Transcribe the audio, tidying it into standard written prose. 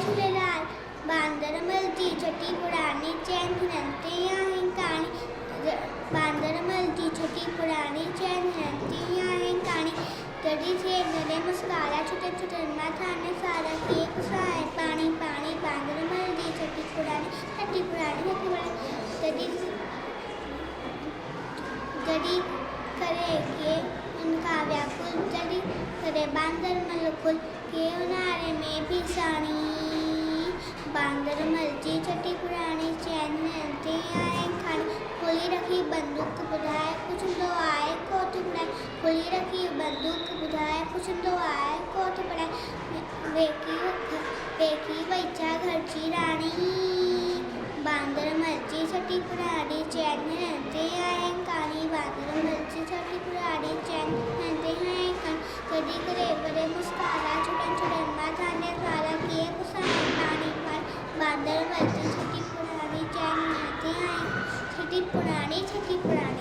झूलेलाल। बांदर मलजी छठी पुरानी चैन हिरनते आहे कहानी। बांदर मलजी छठी पुरानी चैन हिरनती आहे कहानी। गड़ी से गले मुस्कारा छुटे छुटे माथाने सारा किए कुसाए पानी पानी। बांदर मलजी छठी पुरानी छठी पुरानी छठी पुरानी। गड़ी करे के उनका व्याकुल जड़ी करे बांदर मलकुल के उनारे में भी सानी। बांदर मलजी छठी पुरानी चैन हिरनते आए खानी। खुली रखी बंदूक बुझाए कुछ तो आए कोट बुढ़ाए। खुली रखी बंदूक बुझाए कुछ तो आए कोट बुढ़ाए। बेकी बैठा घरची रानी। बांदर मलजी छठी पुरानी चैन हिरनते आए कहानी। बांदर मलजी छठी पुरानी चैन हिरनते आए कहानी। कदी करे बड़े मुस्कारा छुटन छुटन माथाने सारा किए कुसाए पानी पानी। बांदर मलजी छठी पुरानी चैन हिरनते आए छठी पुरानी छठी पुरानी।